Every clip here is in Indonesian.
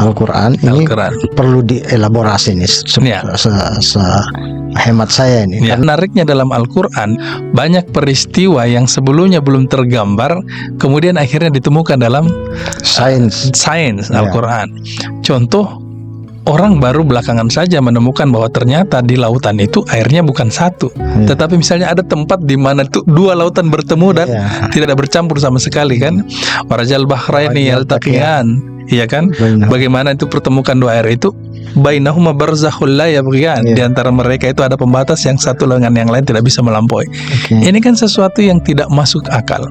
Al-Quran ini perlu dielaborasi nih hemat saya ini. Ya, menariknya dalam Al-Quran banyak peristiwa yang sebelumnya belum tergambar, kemudian akhirnya ditemukan dalam sains Al-Quran. Contoh, orang baru belakangan saja menemukan bahwa ternyata di lautan itu airnya bukan satu, tetapi misalnya ada tempat di mana tuh dua lautan bertemu dan tidak bercampur sama sekali kan. Marajal bahraini yaltaqiyan, iya kan? Bagaimana itu pertemukan dua air itu? Bainahuma barzakhul la yabghiyan. Di antara mereka itu ada pembatas yang satu dengan yang lain tidak bisa melampaui. Ini kan sesuatu yang tidak masuk akal.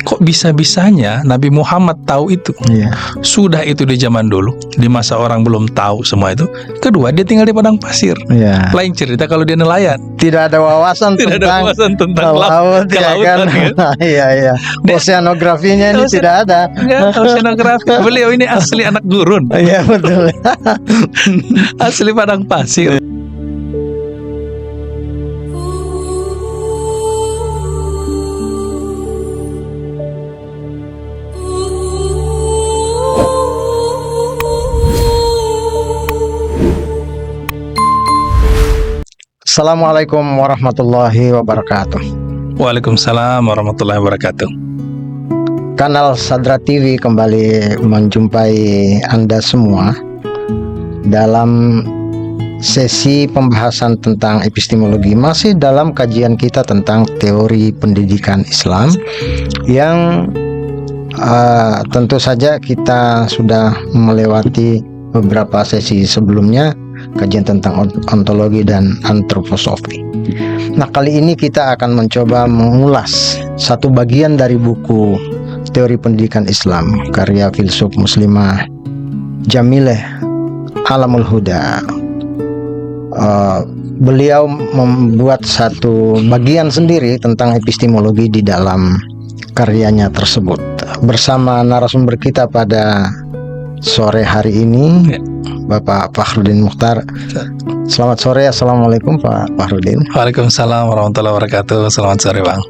Kok bisa-bisanya Nabi Muhammad tahu itu? Sudah itu di zaman dulu, di masa orang belum tahu semua itu. Kedua, dia tinggal di padang pasir. Lain cerita kalau dia nelayan. Tidak ada wawasan tentang laut, kelautan kan? Iya. Oceanografinya ini tidak ada. Oceanografi. Beliau ini asli anak gurun. Iya, betul. Asli padang pasir. Assalamualaikum warahmatullahi wabarakatuh. Waalaikumsalam warahmatullahi wabarakatuh. Kanal Sadra TV kembali menjumpai Anda semua dalam sesi pembahasan tentang epistemologi, masih dalam kajian kita tentang teori pendidikan Islam yang tentu saja kita sudah melewati beberapa sesi sebelumnya, kajian tentang ontologi dan antroposofi. Nah, kali ini kita akan mencoba mengulas satu bagian dari buku teori pendidikan Islam karya filsuf muslimah Jamilah Alamul Huda. Beliau membuat satu bagian sendiri tentang epistemologi di dalam karyanya tersebut. Bersama narasumber kita pada sore hari ini, Bapak Fakhrudin Mukhtar. Selamat sore, assalamualaikum Pak Fakhrudin. Waalaikumsalam warahmatullahi wabarakatuh. Selamat sore Bang.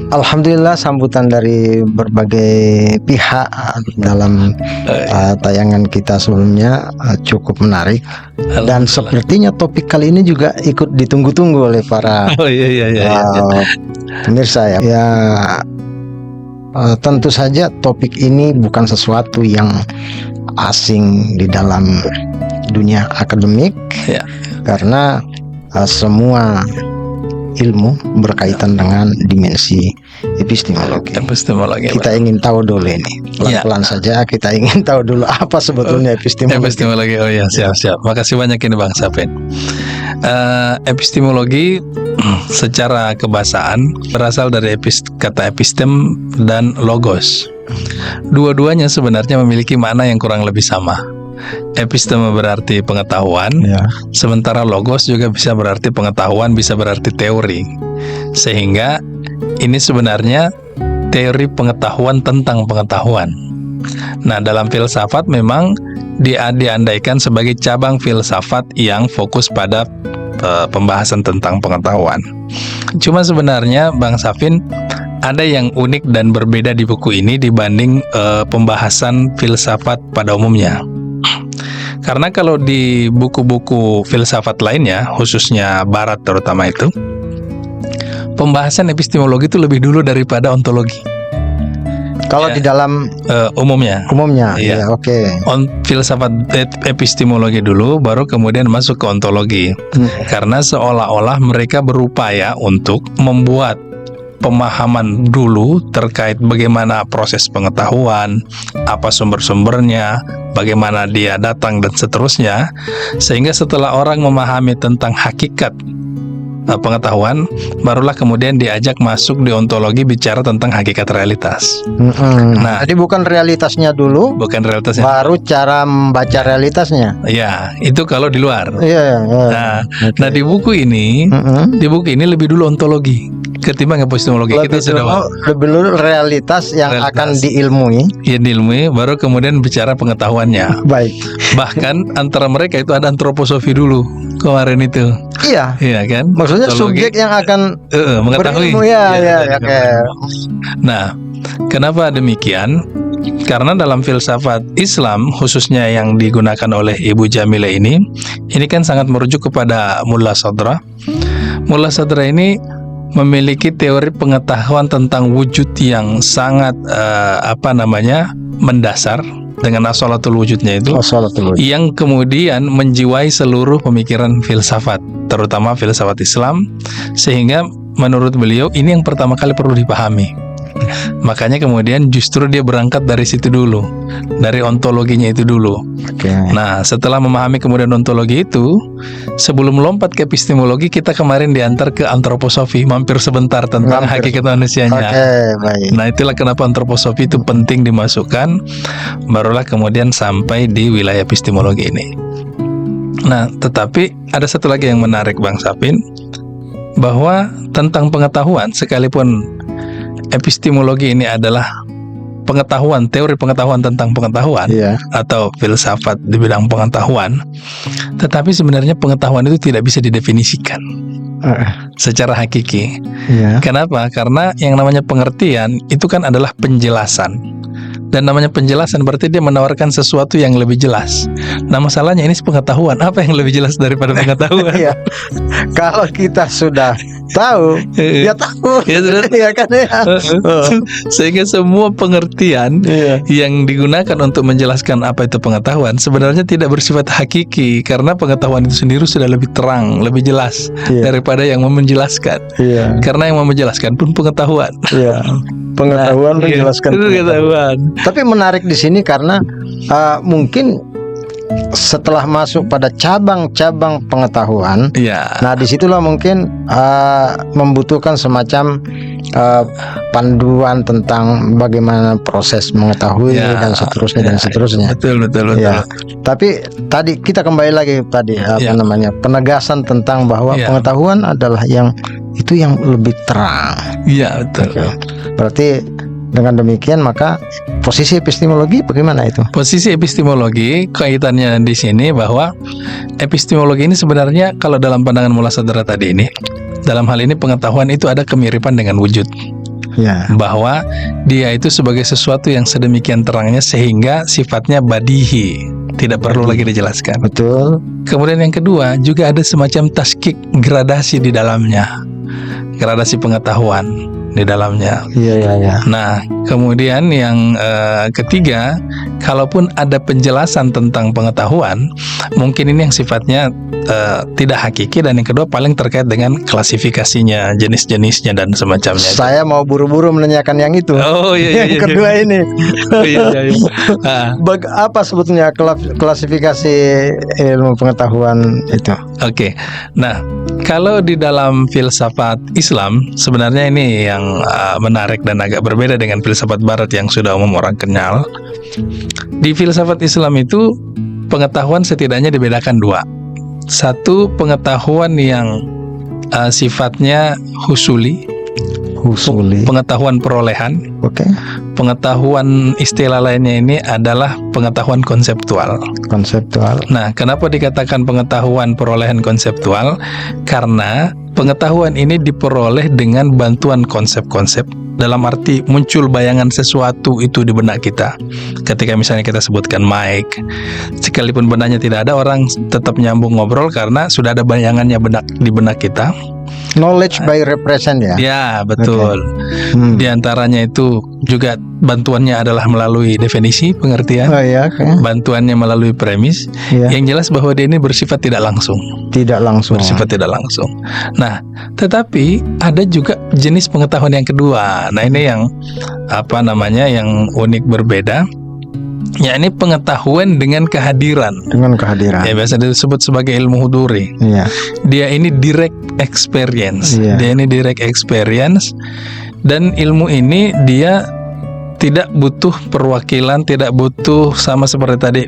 Alhamdulillah, sambutan dari berbagai pihak dalam tayangan kita sebelumnya cukup menarik, dan sepertinya topik kali ini juga ikut ditunggu-tunggu oleh para pemirsa ya. Tentu saja topik ini bukan sesuatu yang asing di dalam dunia akademik, karena semua ilmu berkaitan dengan dimensi epistemologi. Kita ingin tahu dulu ini, pelan-pelan saja kita ingin tahu dulu apa sebetulnya epistemologi. Oh ya, siap. Makasih banyak ini Bang Sapin. Epistemologi secara kebahasaan berasal dari kata epistem dan logos. Dua-duanya sebenarnya memiliki makna yang kurang lebih sama. Episteme berarti pengetahuan, sementara logos juga bisa berarti pengetahuan, bisa berarti teori. Sehingga ini sebenarnya teori pengetahuan tentang pengetahuan. Nah, dalam filsafat memang diandaikan sebagai cabang filsafat yang fokus pada pembahasan tentang pengetahuan. Cuma sebenarnya Bang Safin, ada yang unik dan berbeda di buku ini dibanding pembahasan filsafat pada umumnya. Karena kalau di buku-buku filsafat lainnya, khususnya Barat terutama itu, pembahasan epistemologi itu lebih dulu daripada ontologi. Kalau di dalam umumnya, oke. Filsafat epistemologi dulu, baru kemudian masuk ke ontologi. Karena seolah-olah mereka berupaya untuk membuat pemahaman dulu terkait bagaimana proses pengetahuan, apa sumber-sumbernya, bagaimana dia datang dan seterusnya, sehingga setelah orang memahami tentang hakikat pengetahuan, barulah kemudian diajak masuk di ontologi bicara tentang hakikat realitas. Nah, jadi bukan realitasnya dulu, baru cara membaca realitasnya. Ya, itu kalau di luar. Nah, di buku ini, lebih dulu ontologi ketimbang epistemologi. Kita sudah lebih dulu realitas yang akan diilmui. Ya, diilmui, baru kemudian bicara pengetahuannya. Baik. Bahkan antara mereka itu ada antroposofi dulu kemarin itu. Iya kan? Maksudnya subjek yang akan mengetahui. Berilmu, ya. Nah, kenapa demikian? Karena dalam filsafat Islam, khususnya yang digunakan oleh Ibu Jamila ini kan sangat merujuk kepada Mullah Sadra. Mullah Sadra ini memiliki teori pengetahuan tentang wujud yang sangat mendasar dengan asalatul wujudnya itu, yang kemudian menjiwai seluruh pemikiran filsafat, terutama filsafat Islam, sehingga menurut beliau ini yang pertama kali perlu dipahami. Makanya kemudian justru dia berangkat dari situ dulu, dari ontologinya itu dulu. Nah, setelah memahami kemudian ontologi itu, sebelum lompat ke epistemologi, kita kemarin diantar ke antroposofi, mampir sebentar tentang hakikat manusianya. Nah, itulah kenapa antroposofi itu penting dimasukkan, barulah kemudian sampai di wilayah epistemologi ini. Nah, tetapi ada satu lagi yang menarik, Bang Sapin, bahwa tentang pengetahuan, sekalipun epistemologi ini adalah pengetahuan, teori pengetahuan tentang pengetahuan, atau filsafat di bidang pengetahuan, tetapi sebenarnya pengetahuan itu tidak bisa didefinisikan secara hakiki. Kenapa? Karena yang namanya pengertian itu kan adalah penjelasan. Dan namanya penjelasan berarti dia menawarkan sesuatu yang lebih jelas. Nah, masalahnya ini pengetahuan. Apa yang lebih jelas daripada pengetahuan? Kalau kita sudah tahu, ya tahu. Ya kan ya. Sehingga semua pengertian yang digunakan untuk menjelaskan apa itu pengetahuan sebenarnya tidak bersifat hakiki, karena pengetahuan itu sendiri sudah lebih terang, lebih jelas daripada yang menjelaskan. Karena yang menjelaskan pun pengetahuan. Pengetahuan menjelaskan pengetahuan. Tapi menarik di sini karena mungkin setelah masuk pada cabang-cabang pengetahuan, nah disitulah mungkin membutuhkan semacam panduan tentang bagaimana proses mengetahui dan seterusnya. Betul. Tapi tadi kita kembali lagi penegasan tentang bahwa pengetahuan adalah yang lebih terang. Betul. Berarti dengan demikian maka posisi epistemologi bagaimana itu? Posisi epistemologi kaitannya di sini bahwa epistemologi ini sebenarnya kalau dalam pandangan Mullah Sadra tadi ini, dalam hal ini pengetahuan itu ada kemiripan dengan wujud. Bahwa dia itu sebagai sesuatu yang sedemikian terangnya sehingga sifatnya badihi, tidak perlu lagi dijelaskan. Betul. Kemudian yang kedua juga ada semacam taskik, gradasi di dalamnya, gradasi pengetahuan di dalamnya. Nah, kemudian yang ketiga, kalaupun ada penjelasan tentang pengetahuan, mungkin ini yang sifatnya tidak hakiki, dan yang kedua paling terkait dengan klasifikasinya, jenis-jenisnya dan semacamnya. Saya mau buru-buru menanyakan yang itu. Yang kedua ini. Apa sebetulnya klasifikasi ilmu pengetahuan itu? Nah, kalau di dalam filsafat Islam sebenarnya ini yang menarik dan agak berbeda dengan filsafat Barat yang sudah umum orang kenal. Di filsafat Islam itu pengetahuan setidaknya dibedakan dua. Satu, pengetahuan yang sifatnya husuli, pengetahuan perolehan. Pengetahuan istilah lainnya ini adalah pengetahuan konseptual. Nah, kenapa dikatakan pengetahuan perolehan konseptual? Karena pengetahuan ini diperoleh dengan bantuan konsep-konsep. Dalam arti muncul bayangan sesuatu itu di benak kita. Ketika misalnya kita sebutkan mic, sekalipun benaknya tidak ada, orang tetap nyambung ngobrol karena sudah ada bayangannya di benak kita. Knowledge by represent Betul. Di antaranya itu juga bantuannya adalah melalui definisi pengertian. Bantuannya melalui premis. Yang jelas bahwa dia ini bersifat tidak langsung. Bersifat tidak langsung. Nah, tetapi ada juga jenis pengetahuan yang kedua. Nah, ini yang yang unik berbeda. Ini pengetahuan dengan kehadiran. Biasa disebut sebagai ilmu huduri. Dia ini direct experience. Dan ilmu ini dia tidak butuh perwakilan, tidak butuh sama seperti tadi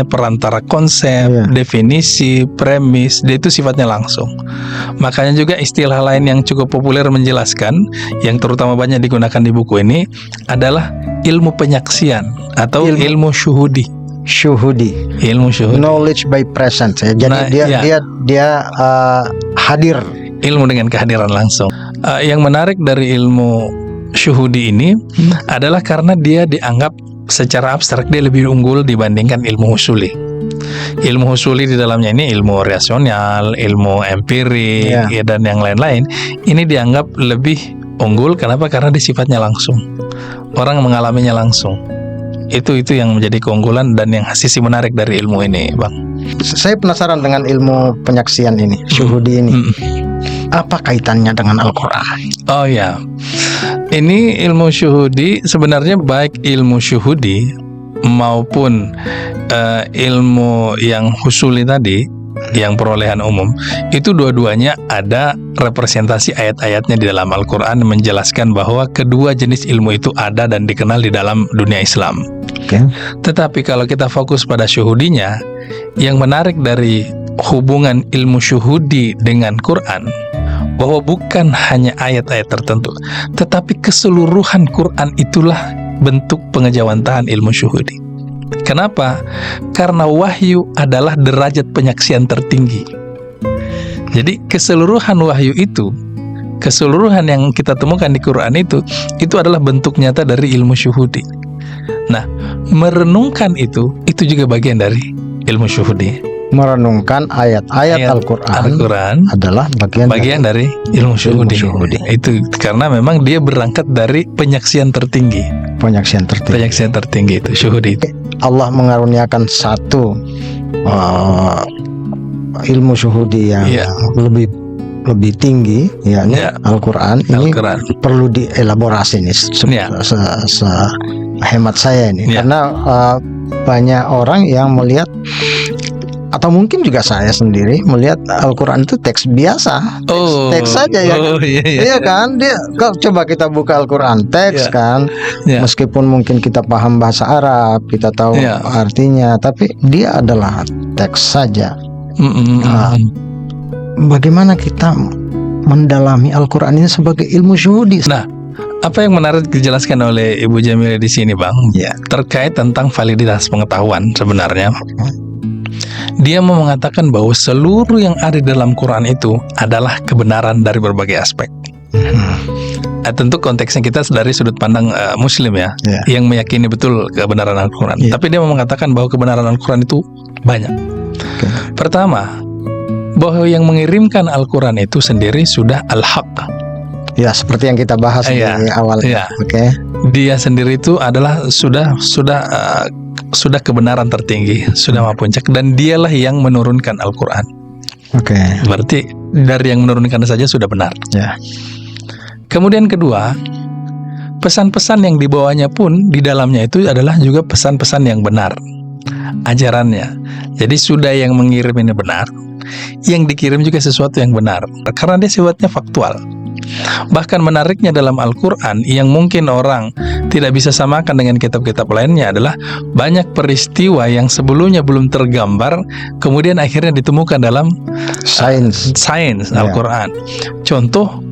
perantara konsep, definisi, premis. Dia itu sifatnya langsung. Makanya juga istilah lain yang cukup populer menjelaskan, yang terutama banyak digunakan di buku ini, adalah ilmu penyaksian atau ilmu syuhudi. Ilmu syuhudi. Knowledge by presence. Jadi dia hadir. Ilmu dengan kehadiran langsung. Yang menarik dari ilmu syuhudi ini adalah karena dia dianggap secara abstrak dia lebih unggul dibandingkan ilmu husuli. Ilmu husuli di dalamnya ini ilmu rasional, ilmu empirik, ya, dan yang lain-lain. Ini dianggap lebih unggul. Kenapa? Karena dia sifatnya langsung. Orang mengalaminya langsung. Itu yang menjadi keunggulan dan yang sisi menarik dari ilmu ini, Bang. Saya penasaran dengan ilmu penyaksian ini, syuhudi ini. Apa kaitannya dengan Al-Quran? Oh ya, ini ilmu syuhudi sebenarnya baik ilmu syuhudi maupun ilmu yang husuli tadi, yang perolehan umum, itu dua-duanya ada representasi ayat-ayatnya di dalam Al-Quran menjelaskan bahwa kedua jenis ilmu itu ada dan dikenal di dalam dunia Islam. Tetapi kalau kita fokus pada syuhudinya, yang menarik dari hubungan ilmu syuhudi dengan Quran, bahwa bukan hanya ayat-ayat tertentu, tetapi keseluruhan Quran itulah bentuk pengejawantahan ilmu syuhudi. Kenapa? Karena wahyu adalah derajat penyaksian tertinggi. Jadi keseluruhan wahyu itu, keseluruhan yang kita temukan di Quran itu adalah bentuk nyata dari ilmu syuhudi. Nah, merenungkan itu juga bagian dari ilmu syuhudi. Merenungkan ayat-ayat Al-Quran adalah bagian dari ilmu syuhudi. Itu karena memang dia berangkat dari penyaksian tertinggi. Penyaksian tertinggi itu syuhudi. Allah mengaruniakan satu ilmu syuhudi yang lebih tinggi, yakni Al-Quran. Ini perlu dielaborasi nih, sehemat saya ini, karena banyak orang yang melihat, atau mungkin juga saya sendiri melihat Al-Quran itu teks biasa, teks saja ya. Iya kan, dia coba kita buka Al-Quran teks kan, meskipun mungkin kita paham bahasa Arab, kita tahu artinya, tapi dia adalah teks saja. Bagaimana kita mendalami Al-Quran ini sebagai ilmu syuhudi? Nah, apa yang menarik dijelaskan oleh Ibu Jamilah di sini, Bang, terkait tentang validitas pengetahuan sebenarnya. Dia mau mengatakan bahwa seluruh yang ada dalam Quran itu adalah kebenaran dari berbagai aspek. Tentu konteksnya kita dari sudut pandang Muslim yang meyakini betul kebenaran Al-Quran. Tapi dia mau mengatakan bahwa kebenaran Al-Quran itu banyak. Pertama, bahwa yang mengirimkan Al-Quran itu sendiri sudah Al-Haq. Ya, seperti yang kita bahas di awal. Dia sendiri itu adalah sudah kebenaran tertinggi, sudah maha puncak, dan dialah yang menurunkan Al-Quran. Berarti dari yang menurunkan saja sudah benar. Kemudian kedua, pesan-pesan yang dibawanya pun di dalamnya itu adalah juga pesan-pesan yang benar, ajarannya. Jadi sudah yang mengirim ini benar, yang dikirim juga sesuatu yang benar, karena dia sifatnya faktual. Bahkan menariknya dalam Al-Quran yang mungkin orang tidak bisa samakan dengan kitab-kitab lainnya adalah banyak peristiwa yang sebelumnya belum tergambar, kemudian akhirnya ditemukan dalam sains Al-Quran. Contoh,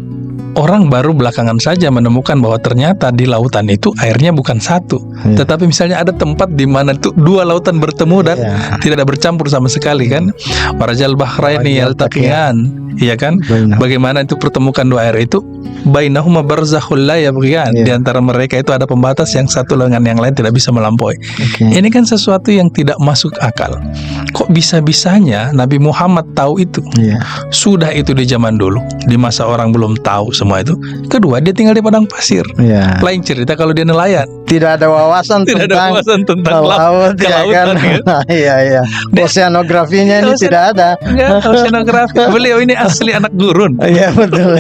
orang baru belakangan saja menemukan bahwa ternyata di lautan itu airnya bukan satu, tetapi misalnya ada tempat di mana itu dua lautan bertemu dan tidak ada bercampur sama sekali kan. Marajal bahraini yaltaqiyan. Iya kan? Bagaimana itu pertemukan dua air itu? Bainahuma barzakhul la yabghiyan. Di antara mereka itu ada pembatas yang satu dengan yang lain tidak bisa melampaui. Ini kan sesuatu yang tidak masuk akal. Kok bisa-bisanya Nabi Muhammad tahu itu? Sudah itu di zaman dulu, di masa orang belum tahu semua itu. Kedua, dia tinggal di padang pasir. Lain cerita kalau dia nelayan. Tidak ada wawasan tentang laut, kan? Oseanografinya ini tidak ada. Oseanografi. Beliau ini asli anak gurun. Iya betul.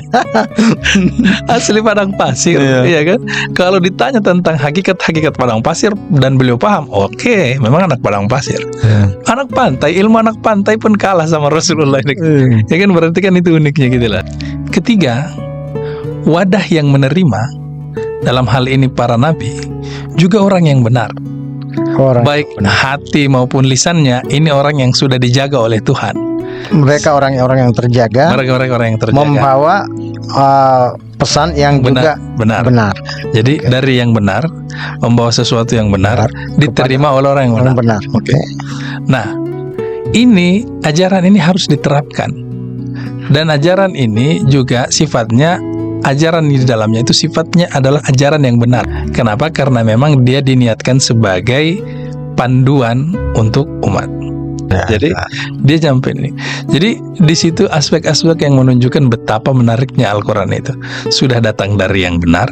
Asli padang pasir, iya kan? Kalau ditanya tentang hakikat padang pasir dan beliau paham, oke, memang anak padang pasir. Anak pantai, ilmu anak pantai pun kalah sama Rasulullah ini. Ya kan, berarti kan itu uniknya gitu lah. Ketiga, wadah yang menerima dalam hal ini para nabi juga orang yang benar. Baik hati maupun lisannya, ini orang yang sudah dijaga oleh Tuhan. Mereka orang-orang yang terjaga, membawa pesan yang benar. Jadi dari yang benar, membawa sesuatu yang benar, diterima oleh orang yang benar. Nah, ajaran ini harus diterapkan, dan ajaran ini juga sifatnya ajaran di dalamnya itu sifatnya adalah ajaran yang benar. Kenapa? Karena memang dia diniatkan sebagai panduan untuk umat. Jadi dia sampai ini. Jadi di situ aspek-aspek yang menunjukkan betapa menariknya Al-Quran itu. Sudah datang dari yang benar,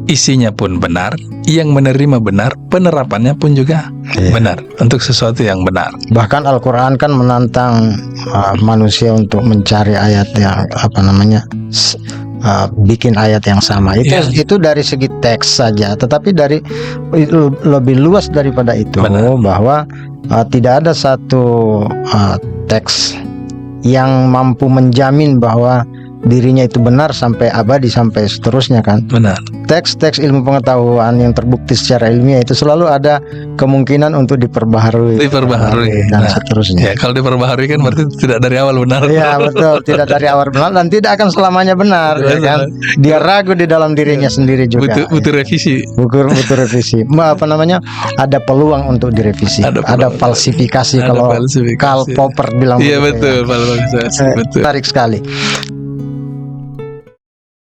isinya pun benar, yang menerima benar, penerapannya pun juga benar untuk sesuatu yang benar. Bahkan Al-Quran kan menantang manusia untuk mencari ayat yang bikin ayat yang sama. Itu dari segi teks saja, tetapi dari lebih luas daripada itu, bahwa tidak ada satu teks yang mampu menjamin bahwa dirinya itu benar sampai abadi, sampai seterusnya kan. Benar. Teks-teks ilmu pengetahuan yang terbukti secara ilmiah itu selalu ada kemungkinan untuk diperbaharui dan seterusnya. Ya, kalau diperbaharui kan berarti tidak dari awal benar. Ya betul, tidak dari awal benar dan tidak akan selamanya benar, ya kan? Dia ragu di dalam dirinya sendiri juga. Butuh revisi. Butuh revisi. Ada peluang untuk direvisi. Ada falsifikasi, kalau Karl Popper bilang. Iya betul, falsifikasi. Tarik sekali.